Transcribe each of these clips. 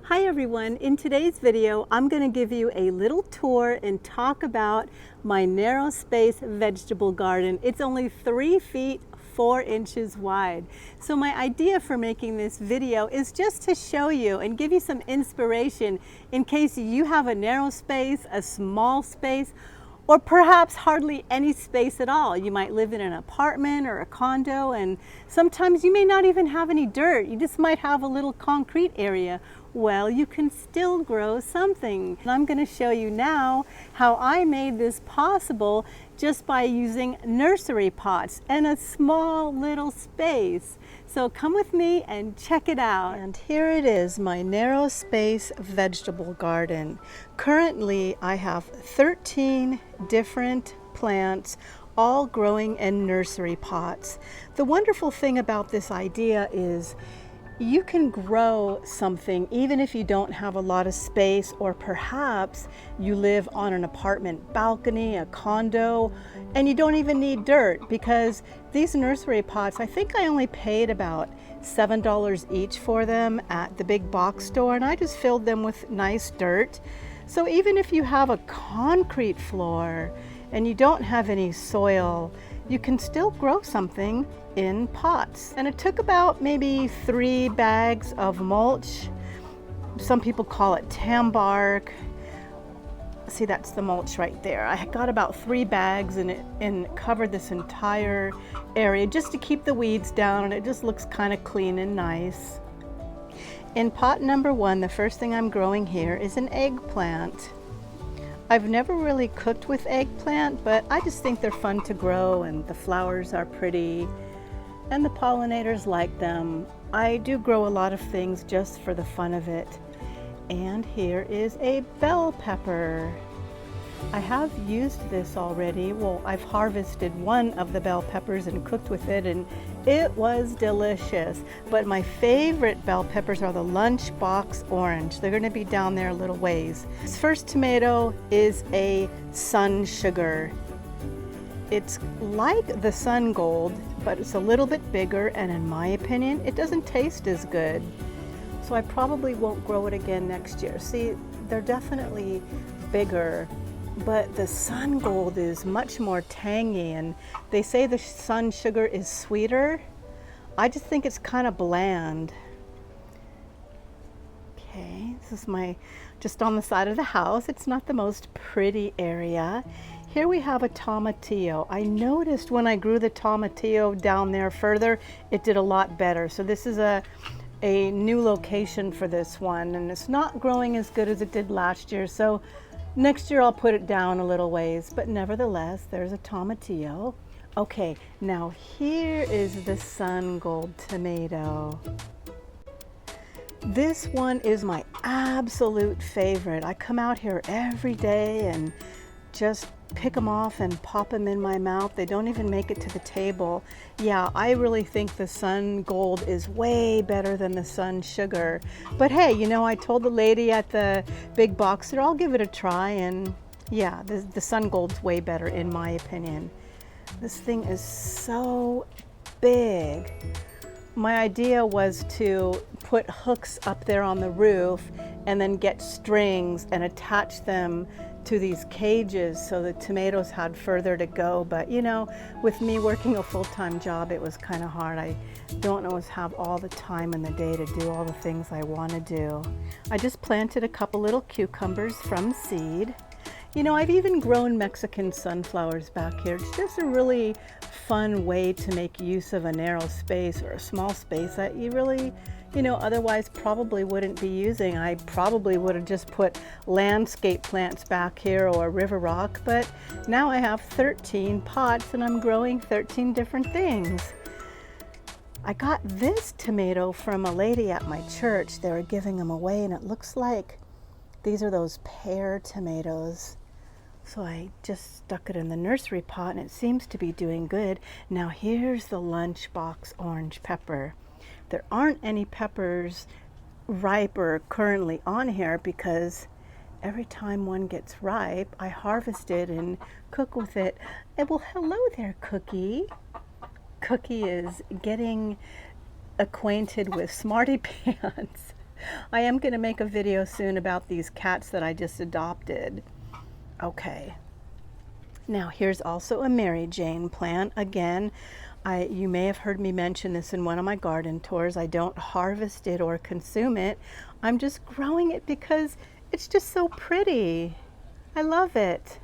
Hi everyone, in today's video I'm going to give you a little tour and talk about my narrow space vegetable garden. It's only 3 feet 4 inches wide. So my idea for making this video is just to show you and give you some inspiration in case you have a narrow space, a small space, or perhaps hardly any space at all. You might live in an apartment or a condo, and sometimes you may not even have any dirt. You just might have a little concrete area. Well, you can still grow something. And I'm going to show you now how I made this possible just by using nursery pots and a small little space. So come with me and check it out. And here it is, my narrow space vegetable garden. Currently, I have 13 different plants, all growing in nursery pots. The wonderful thing about this idea is you can grow something even if you don't have a lot of space, or perhaps you live on an apartment balcony, a condo, and you don't even need dirt, because these nursery pots, I think I only paid about $7 each for them at the big box store, and I just filled them with nice dirt. So even if you have a concrete floor and you don't have any soil, you can still grow something in pots. And it took about maybe 3 bags of mulch. Some people call it tambark. See, that's the mulch right there. I got about 3 bags and covered this entire area just to keep the weeds down, and it just looks kind of clean and nice. In pot number 1, the first thing I'm growing here is an eggplant. I've never really cooked with eggplant, but I just think they're fun to grow, and the flowers are pretty and the pollinators like them. I do grow a lot of things just for the fun of it. And here is a bell pepper. I have used this already. Well, I've harvested one of the bell peppers and cooked with it, and it was delicious. But my favorite bell peppers are the lunchbox orange. They're going to be down there a little ways. This first tomato is a sun sugar. It's like the sun gold, but it's a little bit bigger, and in my opinion, it doesn't taste as good. So I probably won't grow it again next year. See, they're definitely bigger, but the sun gold is much more tangy, and they say the sun sugar is sweeter. I just think it's kind of bland. Okay, this is just on the side of the house. It's not the most pretty area. Here we have a tomatillo. I noticed when I grew the tomatillo down there further, it did a lot better. So this is a new location for this one, and it's not growing as good as it did last year. So next year I'll put it down a little ways, but nevertheless, there's a tomatillo. Okay, now here is the sun gold tomato. This one is my absolute favorite. I come out here every day and just pick them off and pop them in my mouth. They don't even make it to the table. Yeah, I really think the sun gold is way better than the sun sugar. But hey, you know, I told the lady at the big box store I'll give it a try, and yeah, the sun gold's way better in my opinion. This thing is so big. My idea was to put hooks up there on the roof and then get strings and attach them to these cages so the tomatoes had further to go. But you know, with me working a full-time job, it was kind of hard. I don't always have all the time in the day to do all the things I want to do. I just planted a couple little cucumbers from seed. You know, I've even grown Mexican sunflowers back here. It's just a really fun way to make use of a narrow space or a small space that you really, you know, otherwise probably wouldn't be using. I probably would have just put landscape plants back here or river rock, but now I have 13 pots and I'm growing 13 different things. I got this tomato from a lady at my church. They were giving them away, and it looks like these are those pear tomatoes. So I just stuck it in the nursery pot, and it seems to be doing good. Now here's the lunchbox orange pepper. There aren't any peppers ripe or currently on here because every time one gets ripe, I harvest it and cook with it. And well, hello there, Cookie. Cookie is getting acquainted with Smarty Pants. I am going to make a video soon about these cats that I just adopted. Okay. Now here's also a Mary Jane plant. Again, you may have heard me mention this in one of my garden tours. I don't harvest it or consume it. I'm just growing it because it's just so pretty. I love it.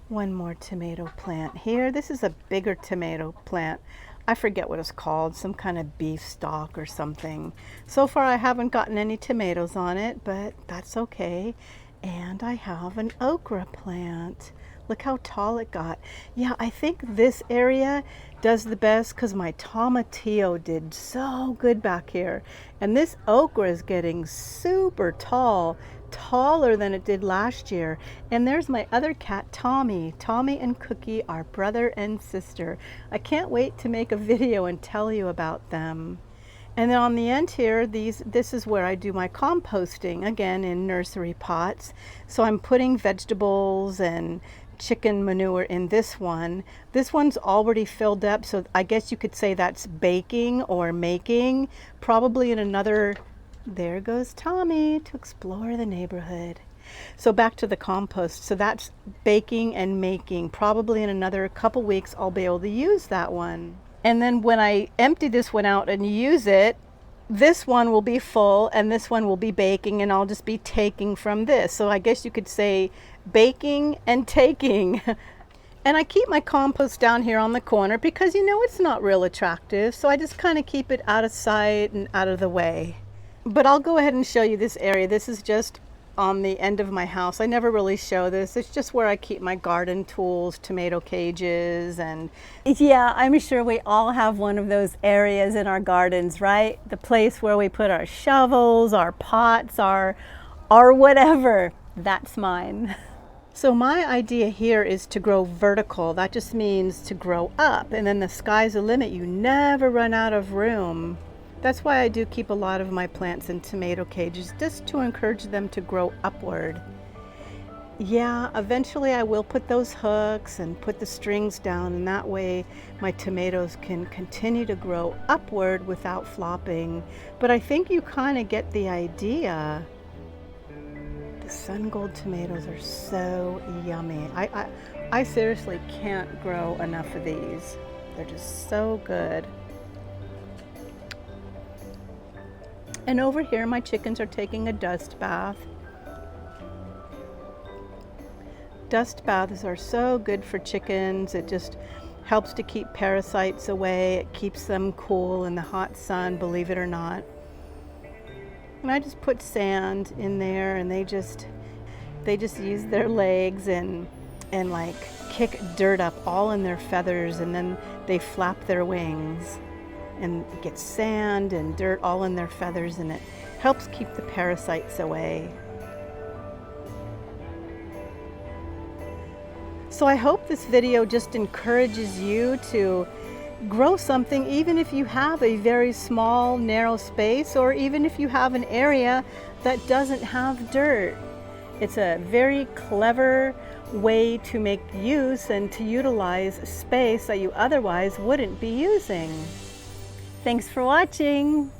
One more tomato plant here. This is a bigger tomato plant. I forget what it's called, some kind of beef stock or something. So far I haven't gotten any tomatoes on it, but that's okay. And I have an okra plant. Look how tall it got. Yeah, I think this area does the best because my tomatillo did so good back here. And this okra is getting super tall, taller than it did last year. And there's my other cat, Tommy. Tommy and Cookie are brother and sister. I can't wait to make a video and tell you about them. And then on the end here, this is where I do my composting, again in nursery pots. So I'm putting vegetables and chicken manure in this one. This one's already filled up, so I guess you could say that's baking or making. Probably in another, there goes Tommy to explore the neighborhood. So back to the compost. So that's baking and making. Probably in another couple weeks I'll be able to use that one. And then when I empty this one out and use it, this one will be full and this one will be baking, and I'll just be taking from this. So I guess you could say baking and taking. And I keep my compost down here on the corner because it's not real attractive. So I just kind of keep it out of sight and out of the way. But I'll go ahead and show you this area. This is just on the end of my house. I never really show this. It's just where I keep my garden tools, tomato cages, and yeah, I'm sure we all have one of those areas in our gardens, right? The place where we put our shovels, our pots, our whatever. That's mine. So my idea here is to grow vertical. That just means to grow up, and then the sky's the limit. You never run out of room. That's why I do keep a lot of my plants in tomato cages, just to encourage them to grow upward. Yeah, eventually I will put those hooks and put the strings down, and that way my tomatoes can continue to grow upward without flopping. But I think you kind of get the idea. The sun gold tomatoes are so yummy. I seriously can't grow enough of these. They're just so good. And over here, my chickens are taking a dust bath. Dust baths are so good for chickens. It just helps to keep parasites away. It keeps them cool in the hot sun, believe it or not. And I just put sand in there, and they just use their legs and like kick dirt up all in their feathers, and then they flap their wings. And get sand and dirt all in their feathers, and it helps keep the parasites away. So I hope this video just encourages you to grow something, even if you have a very small, narrow space, or even if you have an area that doesn't have dirt. It's a very clever way to make use and to utilize space that you otherwise wouldn't be using. Thanks for watching.